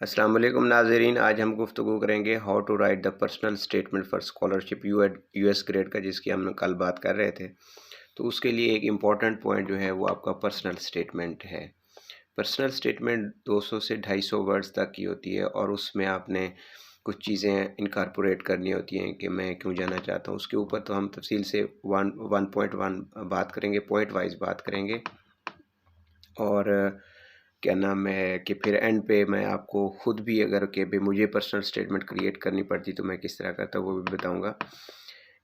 अस्सलाम वालेकुम नाज़रीन। आज हम गुफ्तगू करेंगे how to write the personal statement for scholarship US grade का, जिसकी हम कल बात कर रहे थे। तो उसके लिए एक इम्पॉर्टेंट पॉइंट जो है वो आपका पर्सनल स्टेटमेंट है। पर्सनल स्टेटमेंट 200 से 250 वर्ड्स तक की होती है और उसमें आपने कुछ चीज़ें इनकॉर्पोरेट करनी होती हैं कि मैं क्यों जाना चाहता हूँ। उसके ऊपर तो हम तफसील से 1.1 बात करेंगे, पॉइंट वाइज बात करेंगे। और क्या नाम है कि फिर एंड पे मैं आपको खुद भी, अगर कि भी मुझे पर्सनल स्टेटमेंट क्रिएट करनी पड़ती तो मैं किस तरह करता वो भी बताऊंगा।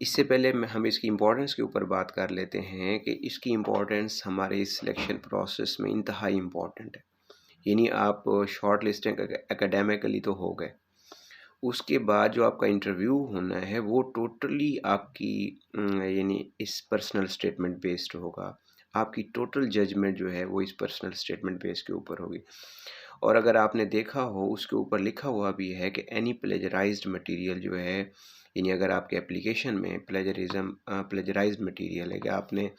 इससे पहले हम इसकी इम्पोर्टेंस के ऊपर बात कर लेते हैं कि इसकी इम्पोर्टेंस हमारे इस सिलेक्शन प्रोसेस में इंतहाई इम्पोर्टेंट है। यानी आप शॉर्ट लिस्टिंग एकेडमिकली तो हो गए, उसके बाद जो आपका इंटरव्यू होना है वो टोटली आपकी यानी इस पर्सनल स्टेटमेंट बेस्ड होगा। आपकी टोटल जजमेंट जो है वो इस पर्सनल स्टेटमेंट बेस के ऊपर होगी। और अगर आपने देखा हो, उसके ऊपर लिखा हुआ भी है कि एनी प्लेजराइज्ड मटेरियल जो है, यानी अगर आपके एप्लीकेशन में प्लेजराइज्ड मटेरियल है कि आपने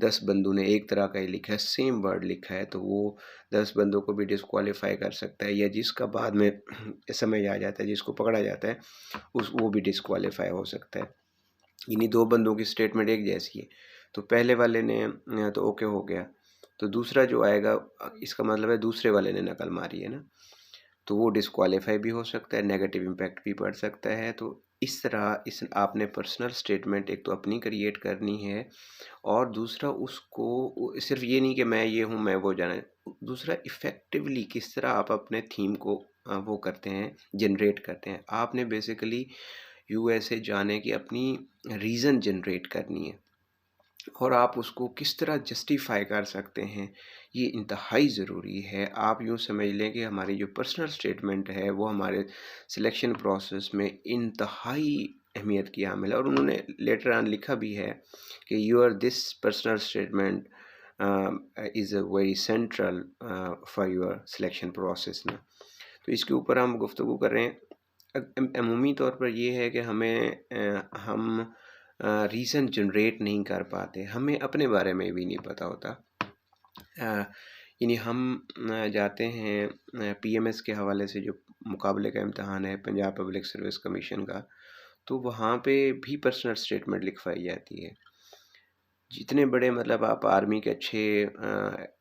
10 बंदों ने एक तरह का ही लिखा है, सेम वर्ड लिखा है, तो वो 10 बंदों को भी डिस्क्वालीफाई कर सकता है, या जिसका बाद में समझ आ जाता है, जिसको पकड़ा जाता है, वो भी डिस्क्वालीफाई हो सकता है। इन्हीं 2 बंदों की स्टेटमेंट एक जैसी है, तो पहले वाले ने तो ओके हो गया, तो दूसरा जो आएगा इसका मतलब है दूसरे वाले ने नकल मारी है ना, तो वो डिस्क्वालीफाई भी हो सकता है, नेगेटिव इम्पैक्ट भी पड़ सकता है। तो इस तरह इस आपने पर्सनल स्टेटमेंट एक तो अपनी क्रिएट करनी है, और दूसरा उसको सिर्फ ये नहीं कि मैं ये हूँ मैं वो जाना, दूसरा इफ़ेक्टिवली किस तरह आप अपने थीम को वो करते हैं, जनरेट करते हैं। आपने बेसिकली यूएसए जाने की अपनी रीज़न जनरेट करनी है, और आप उसको किस तरह जस्टिफ़ाई कर सकते हैं, ये इंतहाई ज़रूरी है। आप यूँ समझ लें कि हमारी जो पर्सनल स्टेटमेंट है वो हमारे सिलेक्शन प्रोसेस में इंतहाई अहमियत की हामिल है। और उन्होंने लेटर ऑन लिखा भी है कि your this personal statement is a very central for your selection process ना। तो इसके ऊपर हम गुफ्तगू कर रहे हैं। अमूमी तौर पर ये है कि हम रीज़न जनरेट नहीं कर पाते, हमें अपने बारे में भी नहीं पता होता। यानी हम जाते हैं पीएमएस के हवाले से, जो मुकाबले का इम्तहान है पंजाब पब्लिक सर्विस कमीशन का, तो वहाँ पे भी पर्सनल स्टेटमेंट लिखवाई जाती है। जितने बड़े मतलब आप आर्मी के अच्छे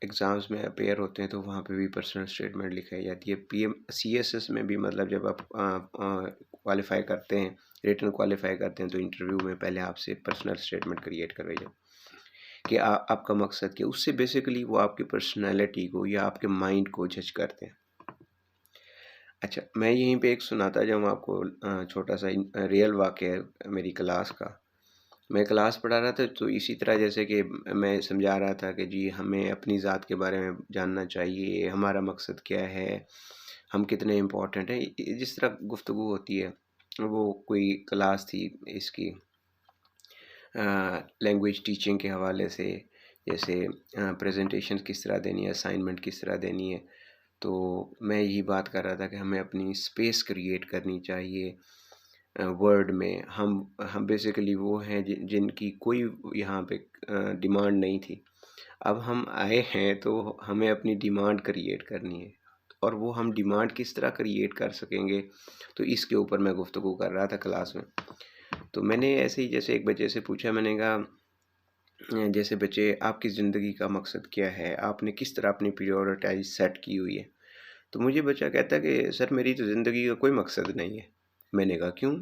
एग्ज़ाम्स में अपेयर होते हैं तो वहाँ पे भी पर्सनल स्टेटमेंट लिखाई जाती है। पीएम सीएसएस में भी, मतलब जब आप क्वालिफ़ाई करते हैं, रिटन क्वालिफ़ाई करते हैं, तो इंटरव्यू में पहले आपसे पर्सनल स्टेटमेंट क्रिएट करवाई जाती है कि आपका मकसद क्या है। उससे बेसिकली वो आपकी पर्सनैलिटी को या आपके माइंड को जज करते हैं। अच्छा, मैं यहीं पे एक सुनाता जाऊँ आपको छोटा सा रियल वाक़या मेरी क्लास का। मैं क्लास पढ़ा रहा था, तो इसी तरह जैसे कि मैं समझा रहा था कि जी हमें अपनी ज़ात के बारे में जानना चाहिए, हमारा मकसद क्या है, हम कितने इम्पोर्टेंट हैं। जिस तरह गुफ्तगू होती है, वो कोई क्लास थी इसकी लैंग्वेज टीचिंग के हवाले से, जैसे प्रेजेंटेशन किस तरह देनी है, असाइनमेंट किस तरह देनी है। तो मैं यही बात कर रहा था कि हमें अपनी स्पेस क्रिएट करनी चाहिए वर्ड में। हम बेसिकली वो हैं जिनकी कोई यहाँ पे डिमांड नहीं थी। अब हम आए हैं तो हमें अपनी डिमांड क्रिएट करनी है, और वो हम डिमांड किस तरह क्रिएट कर सकेंगे, तो इसके ऊपर मैं गुफ्तगू कर रहा था क्लास में। तो मैंने ऐसे ही जैसे एक बच्चे से पूछा, मैंने कहा जैसे बच्चे, आपकी ज़िंदगी का मकसद क्या है, आपने किस तरह अपनी प्रायोरिटाइज सेट की हुई है। तो मुझे बच्चा कहता है कि सर मेरी तो ज़िंदगी का कोई मकसद नहीं है। मैंने कहा क्यों?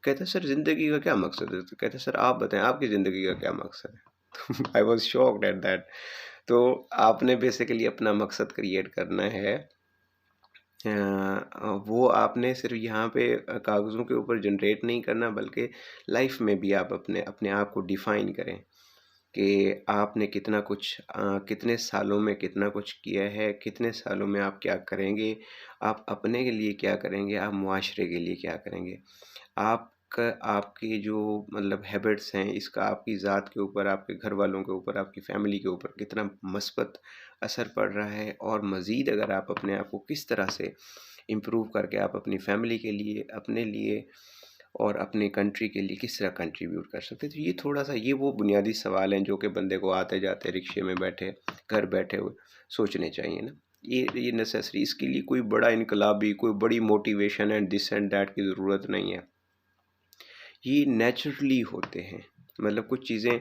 कहता है सर ज़िंदगी का क्या मकसद है? तो कहता है सर आप बताएं आपकी ज़िंदगी का क्या मकसद है? I was shocked at that. तो आपने बेसिकली अपना मकसद क्रिएट करना है। वो आपने सिर्फ यहाँ पे कागज़ों के ऊपर जनरेट नहीं करना, बल्कि लाइफ में भी आप अपने अपने आप को डिफ़ाइन करें कि आपने कितना कुछ कितने सालों में कितना कुछ किया है, कितने सालों में आप क्या करेंगे, आप अपने के लिए क्या करेंगे, आप मुआशरे के लिए क्या करेंगे। आपका आपकी जो मतलब हैबिट्स हैं, इसका आपकी ज़ात के ऊपर, आपके घर वालों के ऊपर, आपकी फ़ैमिली के ऊपर कितना मस्बत असर पड़ रहा है, और मज़ीद अगर आप अपने आप को किस तरह से इम्प्रूव करके आप अपनी फ़ैमिली के लिए, अपने लिए और अपनी कंट्री के लिए किस तरह कंट्रीब्यूट कर सकते हैं। तो ये थोड़ा-सा ये वो बुनियादी सवाल हैं जो कि बंदे को आते-जाते रिक्शे में बैठे, घर बैठे हुए सोचने चाहिए ना। ये नेसेसरी, इसके लिए कोई बड़ा इनकलाबी, कोई बड़ी motivation and this and that की ज़रूरत नहीं है। ये नेचुरली होते हैं। मतलब कुछ चीज़ें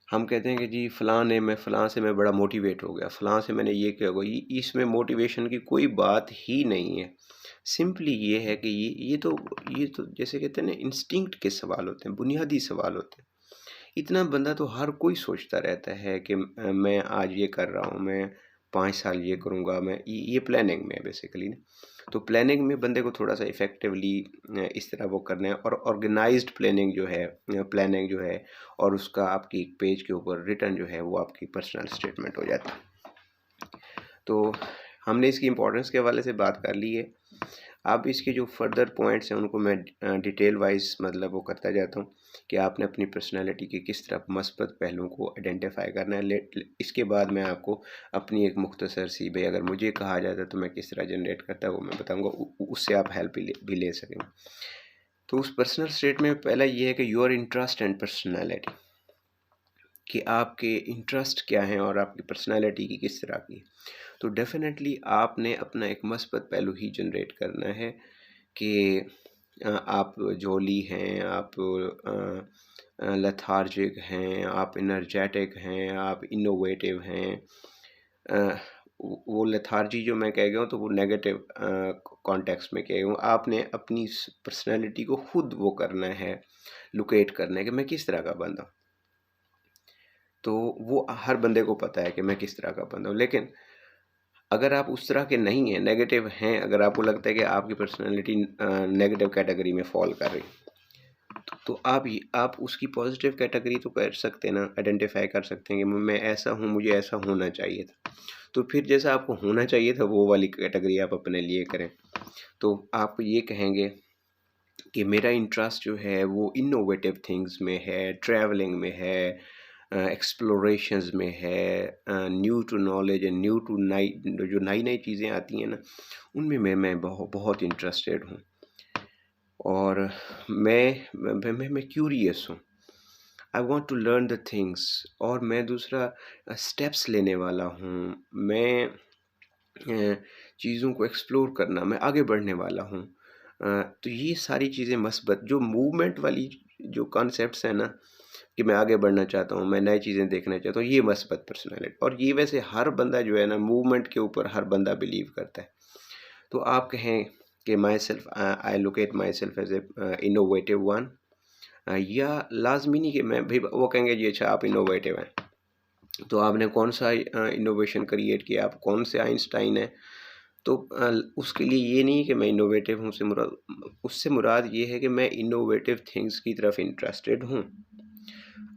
हम कहते हैं कि जी फ़लाँ से मैं बड़ा मोटिवेट हो गया, फ़लाँ से मैंने ये किया होगा, ये इसमें मोटिवेशन की कोई बात ही नहीं है। सिंपली ये है कि ये तो जैसे कहते हैं ना, इंस्टिंक्ट के सवाल होते हैं, बुनियादी सवाल होते हैं। इतना बंदा तो हर कोई सोचता रहता है कि मैं आज ये कर रहा हूँ, मैं 5 साल ये करूँगा, मैं ये प्लानिंग में है बेसिकली ना। तो प्लानिंग में बंदे को थोड़ा-सा इफ़ेक्टिवली इस तरह वो करना है, और ऑर्गेनाइज़्ड प्लानिंग जो है प्लानिंग जो है, और उसका आपकी एक पेज के ऊपर रिटन जो है वो आपकी पर्सनल स्टेटमेंट हो जाती है। तो हमने इसकी इम्पोर्टेंस के हवाले से बात कर ली है। अब इसके जो फर्दर पॉइंट्स हैं उनको मैं डिटेल वाइज मतलब वो करता जाता हूँ कि आपने अपनी पर्सनैलिटी के किस तरह मस्बत पहलुओं को आइडेंटिफाई करना है। इसके बाद मैं आपको अपनी एक मुख्तसर सी, भाई अगर मुझे कहा जाता तो मैं किस तरह जनरेट करता वो मैं बताऊँगा, उससे आप हेल्प भी ले सकें। तो उस पर्सनल स्टेट में पहला ये है कि योर इंटरेस्ट एंड पर्सनैलिटी, कि आपके इंटरेस्ट क्या हैं और आपकी पर्सनैलिटी की किस तरह की। तो डेफ़िनेटली आपने अपना एक मस्बत पहलू ही जनरेट करना है कि आप जॉली हैं, आप लेथार्जिक हैं, आप एनर्जेटिक हैं, आप इनोवेटिव हैं। अ, वो लेथार्जी जो मैं कह गया हूँ तो वो नेगेटिव कॉन्टेक्स्ट में कह गया हूँ। आपने अपनी पर्सनैलिटी को खुद वो करना है, लोकेट करना है कि मैं किस तरह का बंदा हूँ। तो वो हर बंदे को पता है कि मैं किस तरह का बंदा हूँ, लेकिन अगर आप उस तरह के नहीं हैं, नेगेटिव हैं, अगर आपको लगता है कि आपकी पर्सनैलिटी नेगेटिव कैटेगरी में फ़ॉल कर रही है, तो आप उसकी पॉजिटिव कैटेगरी तो कर सकते हैं ना, आइडेंटिफ़ाई कर सकते हैं कि मैं ऐसा हूँ, मुझे ऐसा होना चाहिए था। तो फिर जैसा आपको होना चाहिए था वो वाली कैटेगरी आप अपने लिए करें। तो आप ये कहेंगे कि मेरा इंटरेस्ट जो है वो इनोवेटिव थिंग्स में है, ट्रैवलिंग में है, एक्सप्लोरेशंस में है, new to knowledge and new to नई, जो नई-नई चीज़ें आती हैं ना, उनमें मैं बहुत इंटरेस्टेड हूँ। और मैं क्यूरियस हूँ। I want to learn the things, और मैं दूसरा स्टेप्स लेने वाला हूँ। मैं चीज़ों को एक्सप्लोर करना, मैं आगे बढ़ने वाला हूँ। तो ये सारी चीज़ें मस्बत जो मूवमेंट वाली जो कॉन्सेप्ट्स हैं ना, कि मैं आगे बढ़ना चाहता हूँ, मैं नई चीज़ें देखना चाहता हूँ, ये मस्बत पर्सनैलिटी। और ये वैसे हर बंदा जो है ना, मूवमेंट के ऊपर हर बंदा बिलीव करता है। तो आप कहें कि myself, I locate myself as a innovative one, या लाजमी नहीं कि मैं भी, वो कहेंगे जी अच्छा आप इनोवेटिव हैं, तो आपने कौन सा इनोवेशन क्रिएट किया, आप कौन से आइंस्टाइन हैं। तो उसके लिए ये नहीं है कि मैं इनोवेटिव हूँ, उससे मुराद ये है कि मैं इनोवेटिव थिंग्स की तरफ इंटरेस्टेड हूँ।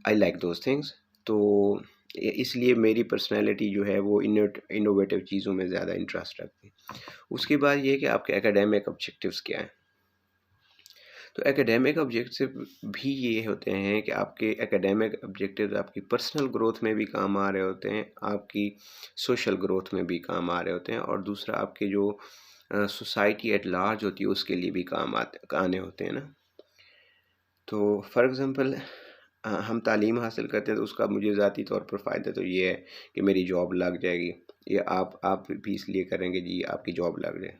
I like those things. तो इसलिए मेरी पर्सनैलिटी जो है वो इनोवेटिव चीज़ों में ज़्यादा इंटरेस्ट रखती है। उसके बाद ये है कि आपके एकेडमिक ऑब्जेक्टिव्स क्या हैं। तो एकेडमिक ऑब्जेक्टिव भी ये होते हैं कि आपके एकेडमिक ऑब्जेक्टिव्स आपकी पर्सनल ग्रोथ में भी काम आ रहे होते हैं, आपकी सोशल ग्रोथ में भी काम आ रहे होते हैं, और दूसरा आपके जो सोसाइटी एट लार्ज होती है उसके लिए भी आने होते हैं ना। तो फॉर एग्ज़ाम्पल हम तालीम हासिल करते हैं तो उसका मुझे ज़ाती तौर पर फ़ायदा तो ये है कि मेरी जॉब लग जाएगी। ये आप भी इसलिए करेंगे जी आपकी जॉब लग जाए।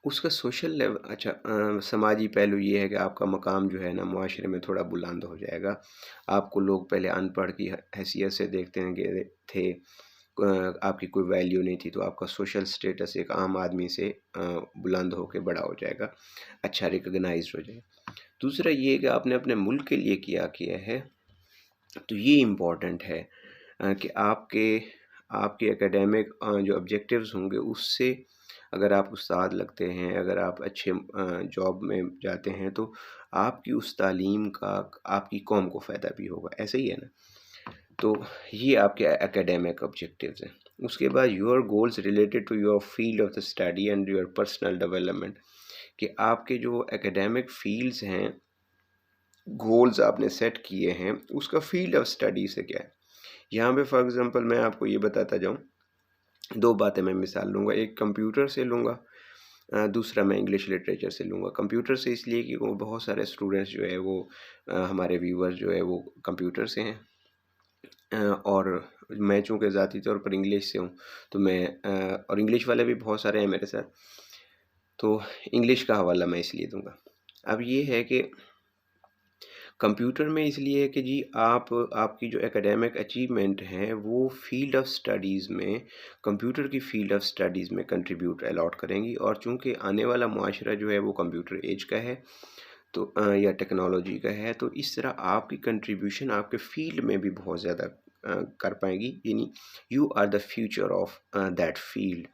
उसका सोशल लेवल, अच्छा समाजी पहलू ये है कि आपका मकाम जो है ना मुआशरे में थोड़ा बुलंद हो जाएगा। आपको लोग पहले अनपढ़ की हैसियत से देखते हैं कि थे, आपकी कोई वैल्यू नहीं थी, तो आपका सोशल स्टेटस एक आम आदमी से बुलंद होकर बड़ा हो जाएगा, अच्छा रिकग्नाइज्ड हो जाएगा। दूसरा ये है कि आपने अपने मुल्क के लिए किया किया है, तो ये इम्पोर्टेंट है कि आपके आपके एकेडमिक जो ऑब्जेक्टिव्स होंगे उससे, अगर आप उस्ताद लगते हैं, अगर आप अच्छे जॉब में जाते हैं, तो आपकी उस तालीम का आपकी कौम को फ़ायदा भी होगा, ऐसे ही है ना। तो ये आपके एकेडमिक ऑब्जेक्टिव्स हैं। उसके बाद your goals related to your field of the study and your personal development, कि आपके जो एकेडमिक फील्ड्स हैं, गोल्स आपने सेट किए हैं, उसका फील्ड ऑफ स्टडी से क्या है। यहाँ पे फॉर एग्जांपल मैं आपको ये बताता जाऊँ, दो बातें मैं मिसाल लूँगा, एक कंप्यूटर से लूँगा, दूसरा मैं इंग्लिश लिटरेचर से लूँगा। कंप्यूटर से इसलिए कि वो बहुत सारे स्टूडेंट्स जो है वो हमारे व्यूअर्स जो है वो कंप्यूटर से हैं, और मैं चूँकि ज़ाती तौर पर इंग्लिश से हूँ, तो मैं और इंग्लिश वाले भी बहुत सारे हैं मेरे साथ, तो इंग्लिश का हवाला मैं इसलिए दूँगा। अब ये है कि कंप्यूटर में इसलिए है कि जी आप आपकी जो एकेडमिक अचीवमेंट है वो फील्ड ऑफ स्टडीज़ में, कंप्यूटर की फील्ड ऑफ स्टडीज़ में कंट्रीब्यूट अलॉट करेंगी। और चूंकि आने वाला मुआशरा जो है वो कंप्यूटर एज का है, तो या टेक्नोलॉजी का है, तो इस तरह आपकी कंट्रीब्यूशन आपके फील्ड में भी बहुत ज़्यादा कर पाएंगी। यानी you are the future of that field.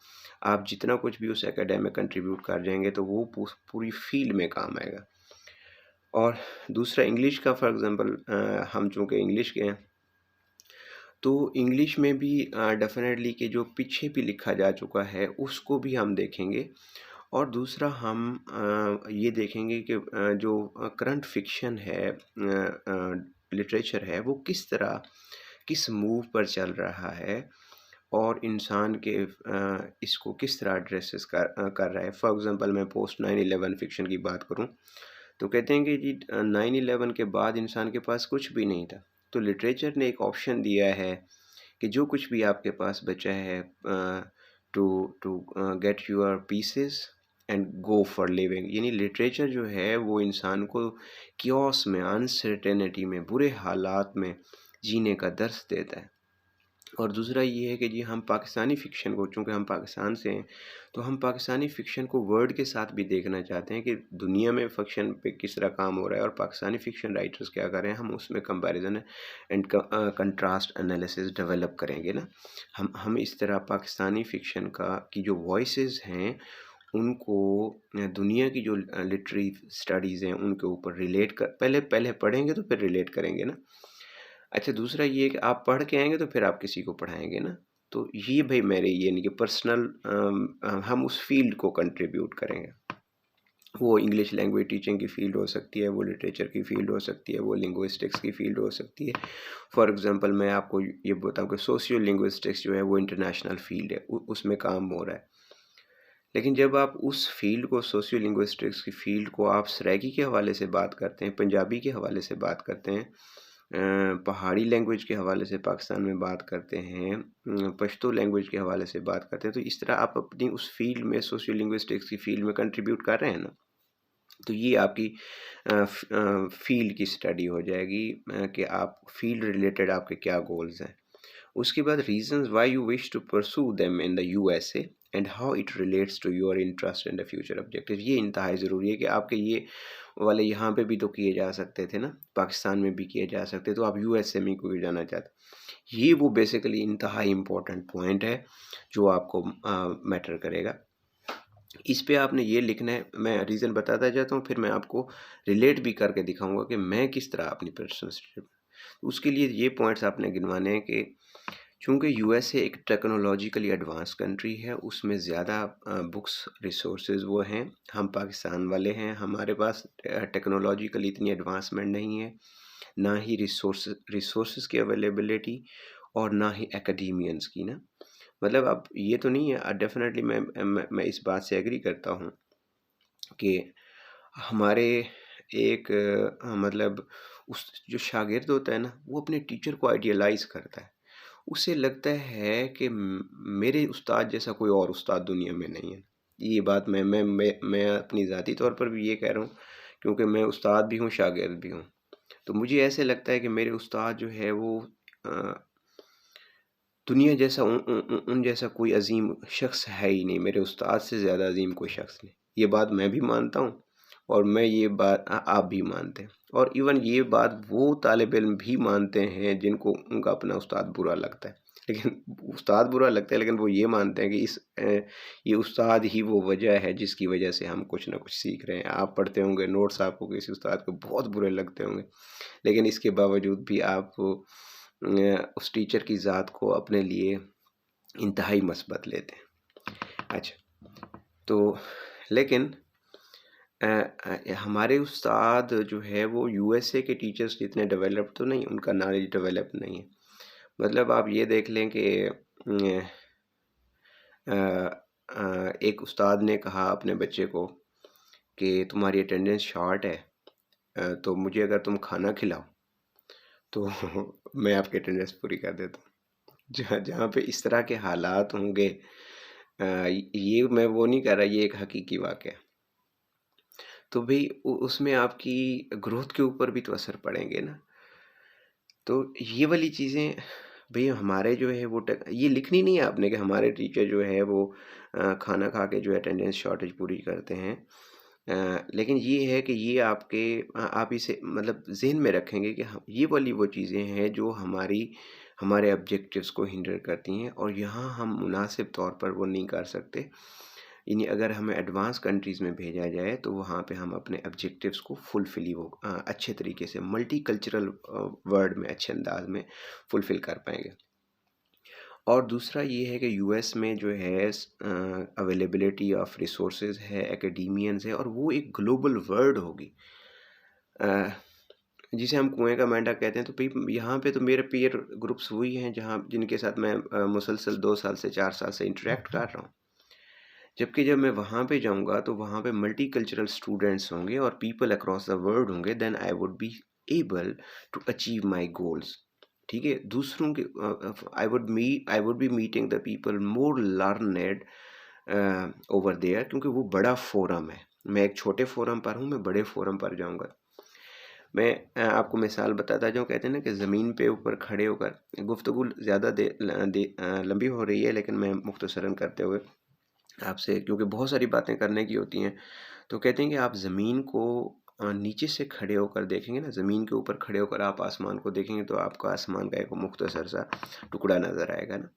आप जितना कुछ भी उस एकेडमिक कंट्रीब्यूट कर जाएंगे तो वो पूरी फील्ड में काम आएगा। और दूसरा इंग्लिश का फॉर एग्ज़ाम्पल, हम चूँकि इंग्लिश के हैं, तो इंग्लिश में भी डेफ़िनेटली कि जो पीछे भी लिखा जा चुका है उसको भी हम देखेंगे। और दूसरा हम ये देखेंगे कि जो करंट फिक्शन है, लिटरेचर है, वो किस तरह किस मूव पर चल रहा है और इंसान के इसको किस तरह एड्रेसेस कर रहा है। फॉर एग्ज़ाम्पल मैं पोस्ट 9/11 फिक्शन की बात करूं, तो कहते हैं कि जी 9/11 के बाद इंसान के पास कुछ भी नहीं था, तो लिटरेचर ने एक ऑप्शन दिया है कि जो कुछ भी आपके पास बचा है, to to get your pieces and go for living. यानी लिटरेचर जो है वो इंसान को कियोस में, अनसर्टेनिटी में, बुरे हालात में जीने का दर्स देता है। और दूसरा ये है कि जी हम पाकिस्तानी फ़िक्शन को, चूँकि हम पाकिस्तान से हैं, तो हम पाकिस्तानी फ़िक्शन को वर्ल्ड के साथ भी देखना चाहते हैं कि दुनिया में फ़िक्शन पे किस तरह काम हो रहा है और पाकिस्तानी फ़िक्शन राइटर्स क्या कर रहे हैं। हम उसमें comparison and contrast analysis develop करेंगे ना। हम इस तरह पाकिस्तानी फ़िक्शन का की जो वॉइसेस हैं उनको दुनिया की जो लिटरेरी स्टडीज़ हैं उनके ऊपर रिलेट कर, पहले पहले पढ़ेंगे तो फिर रिलेट करेंगे ना। अच्छा, दूसरा ये है कि आप पढ़ के आएँगे तो फिर आप किसी को पढ़ाएँगे ना। तो ये भई मेरे ये नहीं कि पर्सनल हम उस फ़ील्ड को कंट्रीब्यूट करेंगे। वो इंग्लिश लैंग्वेज टीचिंग की फ़ील्ड हो सकती है, वो लिटरेचर की फ़ील्ड हो सकती है, वो लिंग्विस्टिक्स की फ़ील्ड हो सकती है। फॉर एग्ज़ाम्पल मैं आपको ये बताऊँ कि सोशियो लिंग्विस्टिक्स जो है वो इंटरनेशनल फ़ील्ड है, उ उसमें काम हो रहा है। लेकिन जब आप उस फ़ील्ड को, सोशियो लिंग्विस्टिक्स की फ़ील्ड को आप सराइकी के हवाले से बात करते हैं, पंजाबी के हवाले से बात करते हैं, पहाड़ी लैंग्वेज के हवाले से पाकिस्तान में बात करते हैं, पश्तो लैंग्वेज के हवाले से बात करते हैं, तो इस तरह आप अपनी उस फील्ड में, सोशियो लिंग्विस्टिक्स की फील्ड में कंट्रीब्यूट कर रहे हैं ना। तो ये आपकी फील्ड की स्टडी हो जाएगी, कि आप फील्ड रिलेटेड आपके क्या गोल्स हैं। उसके बाद reasons why you wish to pursue them in the USA and how it relates to your interest in the future objective. ये इंतहाई ज़रूरी है कि आपके ये वाले यहाँ पे भी तो किए जा सकते थे ना, पाकिस्तान में भी किए जा सकते, तो आप यूएसए में क्यों जाना चाहते। ये वो बेसिकली इंतहाई इम्पोर्टेंट पॉइंट है जो आपको मैटर करेगा। इस पे आपने ये लिखना है। मैं रीज़न बताता जाता हूँ, फिर मैं आपको रिलेट भी करके दिखाऊंगा कि मैं किस तरह अपनी पर्सनल स्टेटमेंट, उसके लिए ये पॉइंट्स आपने गिनवाने हैं कि चूँकि यूएसए एक टेक्नोलॉजिकली एडवांस कंट्री है, उसमें ज़्यादा बुक्स रिसोर्सेज वो हैं। हम पाकिस्तान वाले हैं, हमारे पास टेक्नोलॉजिकली इतनी एडवांसमेंट नहीं है, ना ही रिसोर्सेज की अवेलेबिलिटी और ना ही एकेडमियंस की ना। मतलब अब ये तो नहीं है, डेफिनेटली मैं इस बात से एग्री करता हूँ कि हमारे एक मतलब उस जो शागिर्द होता है ना, वो अपने टीचर को आइडियलाइज़ करता है। उसे लगता है कि मेरे उस्ताद जैसा कोई और उस्ताद दुनिया में नहीं है। ये बात मैं अपनी ज़ाती तौर पर भी ये कह रहा हूँ, क्योंकि मैं उस्ताद भी हूँ, शागिर्द भी हूँ। तो मुझे ऐसे लगता है कि मेरे उस्ताद जो है वो अ, दुनिया जैसा उन जैसा कोई अज़ीम शख्स है ही नहीं। मेरे उस्ताद से ज़्यादा अज़ीम कोई शख्स नहीं। ये बात मैं भी मानता हूँ और मैं ये बात आप भी मानते हैं। और इवन ये बात वो तालिब इल्म भी मानते हैं जिनको उनका अपना उस्ताद बुरा लगता है। लेकिन उस्ताद बुरा लगता है, लेकिन वो ये मानते हैं कि ये उस्ताद ही वो वजह है जिसकी वजह से हम कुछ ना कुछ सीख रहे हैं। आप पढ़ते होंगे नोट्स, आपको किसी उस्ताद को बहुत बुरे लगते होंगे, लेकिन इसके बावजूद भी आप उस टीचर की ज़ात को अपने लिए इंतहाई मस्बत लेते हैं। अच्छा, तो लेकिन हमारे उस्ताद जो है वो यूएसए के टीचर्स जितने डेवलप तो नहीं, उनका नॉलेज डेवलप नहीं है। मतलब आप ये देख लें कि अ, एक उस्ताद ने कहा अपने बच्चे को कि तुम्हारी अटेंडेंस शॉर्ट है, तो मुझे अगर तुम खाना खिलाओ तो मैं आपकी अटेंडेंस पूरी कर देता हूँ। जहाँ जहाँ पे इस तरह के हालात होंगे, ये मैं वो नहीं कह रहा, ये एक हकीकी वाक़या है। तो भई उसमें आपकी ग्रोथ के ऊपर भी तो असर पड़ेंगे ना। तो ये वाली चीज़ें भई हमारे जो है वो ये लिखनी नहीं है आपने कि हमारे टीचर जो है वो खाना खा के जो है अटेंडेंस शॉर्टेज पूरी करते हैं। लेकिन ये है कि ये आपके आप इसे मतलब ज़हन में रखेंगे कि ह ये वाली वो चीज़ें हैं जो हमारे ऑब्जेक्टिव्स को हिंडर करती हैं, और यहाँ हम मुनासिब तौर पर वो नहीं कर सकते। यानी अगर हमें एडवांस कंट्रीज़ में भेजा जाए तो वहाँ पे हम अपने ऑब्जेक्टिव्स को फुलफ़िल ही वो अच्छे तरीके से मल्टीकल्चरल वर्ल्ड में अच्छे अंदाज़ में फुलफ़िल कर पाएँगे। और दूसरा ये है कि यूएस में जो है अवेलेबिलिटी ऑफ रिसोर्सेज है, एकेडमियंस है, और वो एक ग्लोबल वर्ल्ड होगी, अ, जिसे हम कुएं का मेंढा कहते हैं। तो भाई यहाँ पे तो मेरे पीयर ग्रुप्स वही हैं जहाँ जिनके साथ मैं मुसलसल 2 साल से 4 साल से इंटरेक्ट कर रहा हूँ। जबकि जब मैं वहाँ पे जाऊँगा तो वहाँ पे मल्टीकल्चरल स्टूडेंट्स होंगे और पीपल अक्रॉस द वर्ल्ड होंगे, then I would be able to achieve my goals. ठीक है? दूसरों के I would be meeting the people more learned over there, क्योंकि वो बड़ा फोरम है। मैं एक छोटे फोरम पर हूँ, मैं बड़े फोरम पर जाऊँगा। मैं आपको मिसाल बताता जाऊँ, कहते हैं ना कि ज़मीन पे ऊपर खड़े होकर गुफ्तगू ज़्यादा लंबी हो रही है, लेकिन मैं मुख्तसरन करते हुए आपसे, क्योंकि बहुत सारी बातें करने की होती हैं, तो कहते हैं कि आप ज़मीन को नीचे से खड़े होकर देखेंगे ना, ज़मीन के ऊपर खड़े होकर आप आसमान को देखेंगे तो आपको आसमान का एक मुख्तसर सा टुकड़ा नज़र आएगा ना।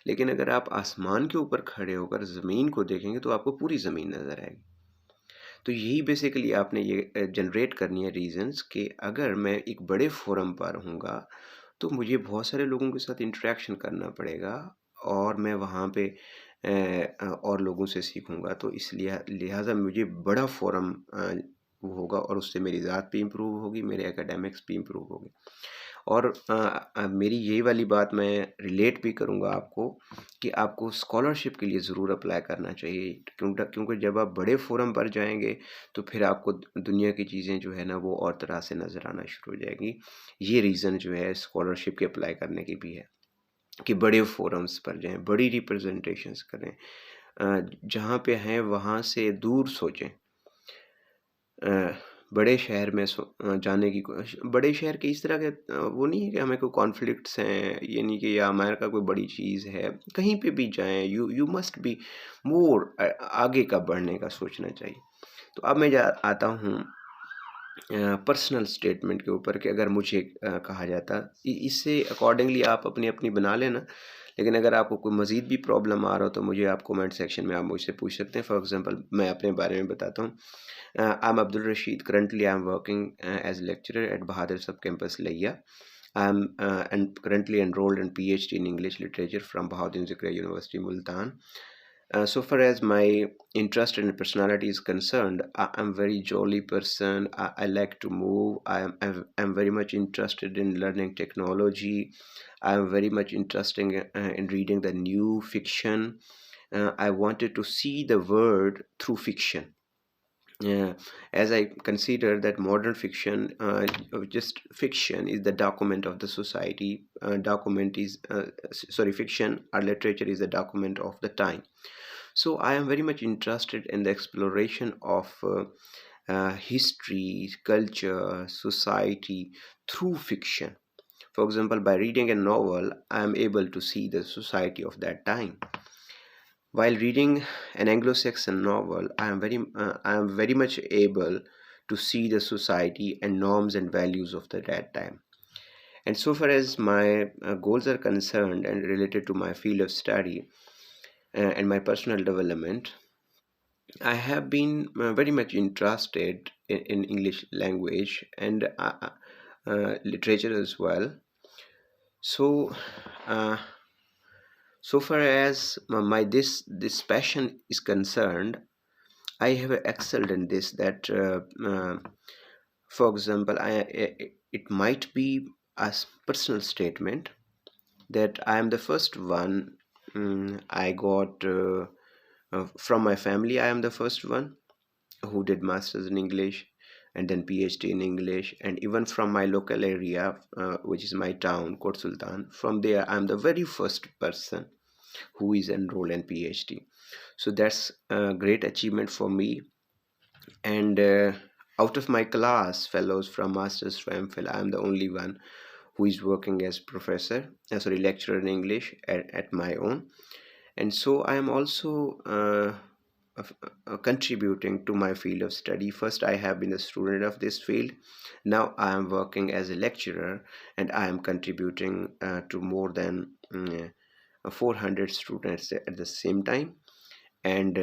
लेकिन अगर आप आसमान के ऊपर खड़े होकर ज़मीन को देखेंगे तो आपको पूरी ज़मीन नज़र आएगी। तो यही बेसिकली आपने ये जनरेट करनी है रीजंस कि अगर मैं एक बड़े फोरम पर हूँगा तो मुझे बहुत सारे लोगों के साथ इंटरेक्शन करना पड़ेगा, और मैं वहाँ पे और लोगों से सीखूँगा, तो इसलिए लिहाजा मुझे बड़ा फोरम वो होगा, और उससे मेरी ज़ात भी इम्प्रूव होगी, मेरे एकेडमिक्स भी इम्प्रूव होंगे। और मेरी यही वाली बात मैं रिलेट भी करूँगा आपको कि आपको स्कॉलरशिप के लिए ज़रूर अप्लाई करना चाहिए, क्योंकि जब आप बड़े फोरम पर जाएंगे तो फिर आपको दुनिया की चीज़ें जो है ना वो और तरह से नज़र आना शुरू हो जाएगी। ये रीज़न जो है स्कॉलरशिप के अप्लाई करने की भी है कि बड़े फोरम्स पर जाएं, बड़ी रिप्रेजेंटेशंस करें, जहाँ पे हैं वहाँ से दूर सोचें। अ, बड़े शहर में जाने की बड़े शहर के इस तरह के वो नहीं है कि हमें कोई कॉन्फ्लिक्ट्स हैं, ये नहीं कि या अमेरिका कोई बड़ी चीज़ है। कहीं पे भी जाएँ, यू मस्ट बी मोर आगे का बढ़ने का सोचना चाहिए। तो अब मैं आता हूँ पर्सनल स्टेटमेंट के ऊपर कि अगर मुझे कहा जाता इससे अकॉर्डिंगली आप अपनी अपनी बना लेना। लेकिन अगर आपको कोई मज़ीद भी प्रॉब्लम आ रहा हो तो मुझे आप कमेंट सेक्शन में आप मुझसे पूछ सकते हैं। फॉर एग्जांपल मैं अपने बारे में बताता हूँ। I'm Abdul Rashid. Currently, I'm working as a lecturer at Bahadur Sub Campus, Layya. I'm and currently enrolled in PhD in English Literature from Bahauddin Zikriya University, Multan. So far as my interest and personality is concerned, I'm very jolly person. I like to move. I'm very much interested in learning technology. I'm very much interested in reading the new fiction. I wanted to see the world through fiction. Yeah, as I consider that modern fiction, just fiction is the document of the society. Fiction or literature is the document of the time. So I am very much interested in the exploration of history, culture, society through fiction. For example, by reading a novel, I am able to see the society of that time. While reading an Anglo-Saxon novel, I am very much able to see the society and norms and values of that time. And so far as my goals are concerned and related to my field of study and my personal development, I have been very much interested in English language and literature as well. So, uh, so far as my this passion is concerned, I have excelled in this. That, for example, it might be a personal statement that I am the first one. I got from my family. I am the first one who did masters in English. and then PhD in English, and even from my local area, which is my town, Kot Sultan. From there, I'm the very first person who is enrolled in PhD. So that's a great achievement for me. And out of my class, fellows from Masters to MPhil, I'm the only one who is working as lecturer in English at my own. And so I am also contributing to my field of study. First, I have been a student of this field. Now I am working as a lecturer, and I am contributing to more than 400 students at the same time. And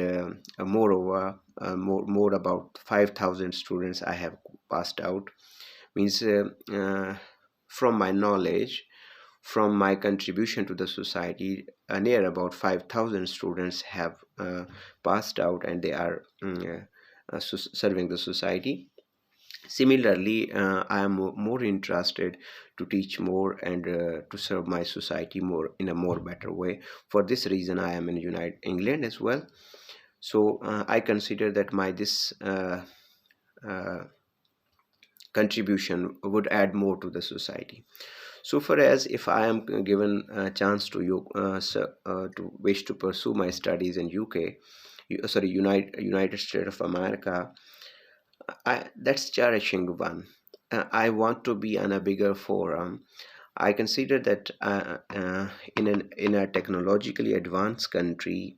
moreover, more about 5,000 students I have passed out. Means from my knowledge, from my contribution to the society, near about 5,000 students have passed out, and they are serving the society. Similarly, I am more interested to teach more and to serve my society more in a more better way. For this reason, I am in United England as well. So I consider that my this contribution would add more to the society. So far as if I am given a chance to to wish to pursue my studies in United States of America, that's cherishing one. I want to be on a bigger forum. I consider that in a technologically advanced country,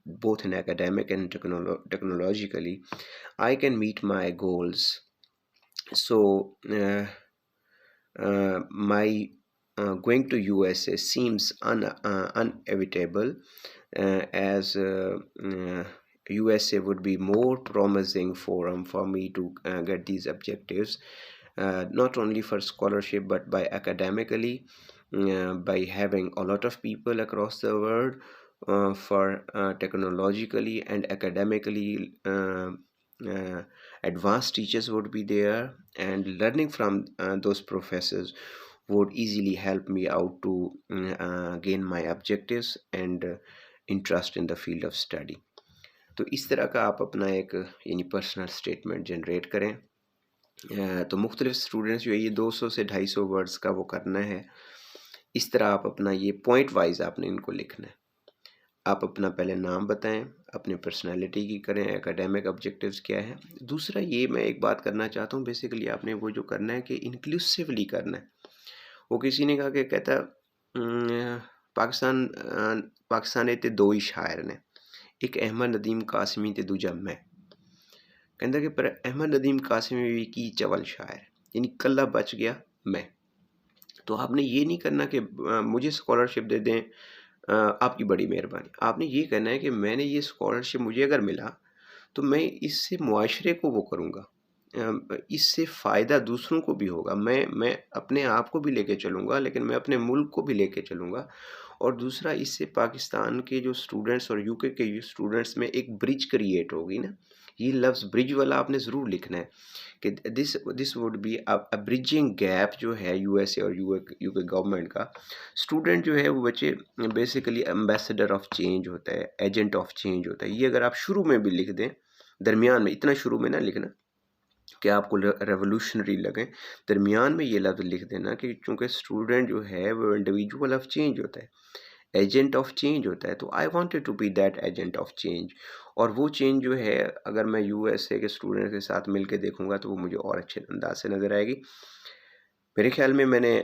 both in academic and technologically, I can meet my goals. So my going to USA seems unevitable, as USA would be more promising forum for me to get these objectives, not only for scholarship but by academically, by having a lot of people across the world, for technologically and academically advanced teachers would be there, and learning from those professors would easily help me out to gain my objectives and interest in the field of study. तो इस तरह का आप अपना एक यानी personal statement generate करें। तो मुख्तलिफ स्टूडेंट्स जो है ये 200 से 250 वर्ड्स का वो करना है। इस तरह आप अपना ये पॉइंट वाइज आपने इनको लिखना है। आप अपना पहले नाम बताएं, अपनी पर्सनालिटी की करें, एकेडमिक ऑब्जेक्टिव्स क्या है। दूसरा ये मैं एक बात करना चाहता हूँ, बेसिकली आपने वो जो करना है कि इंक्लूसिवली करना है। वो किसी ने कहा कि कहता पाकिस्तान ते दो ही शायर ने, एक अहमद नदीम कासमी ते दूजा मैं। कहता कि पर अहमद नदीम कासमी भी की चवल शायर, यानी कल्ला बच गया मैं। तो आपने ये नहीं करना कि मुझे स्कॉलरशिप दे दें, आपकी बड़ी मेहरबानी। आपने ये कहना है कि मैंने ये स्कॉलरशिप मुझे अगर मिला तो मैं इससे मुआशरे को वो करूँगा, इससे फ़ायदा दूसरों को भी होगा। मैं अपने आप को भी लेके चलूँगा, लेकिन मैं अपने मुल्क को भी लेके चलूँगा। और दूसरा, इससे पाकिस्तान के जो स्टूडेंट्स और यूके के स्टूडेंट्स में एक ब्रिज क्रिएट होगी ना। ये लफ्ज़ ब्रिज वाला आपने ज़रूर लिखना है कि this would be a bridging gap जो है यूएसए और यूके गवर्नमेंट का। स्टूडेंट जो है वो बच्चे बेसिकली एम्बेसडर ऑफ चेंज होता है, एजेंट ऑफ चेंज होता है। ये अगर आप शुरू में भी लिख दें, दरमियान में, इतना शुरू में ना लिखना कि आपको रेवोल्यूशनरी लगे, दरमियान में ये लफ्ज़ लिख देना कि चूँकि स्टूडेंट जो है वो इंडिविजुअल ऑफ चेंज होता है, एजेंट ऑफ चेंज होता है। तो I wanted to be that agent of change. और वो चेंज जो है अगर मैं यूएसए के स्टूडेंट के साथ मिल के देखूँगा तो वो मुझे और अच्छे अंदाज से नज़र आएगी। मेरे ख्याल में मैंने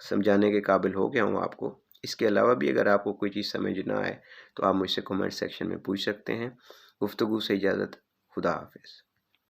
समझाने के काबिल हो गया हूँ आपको। इसके अलावा भी अगर आपको कोई चीज़ समझ ना आए तो आप मुझसे कमेंट सेक्शन में पूछ सकते हैं। गुफ्तगू से इजाज़त। खुदा हाफिज़।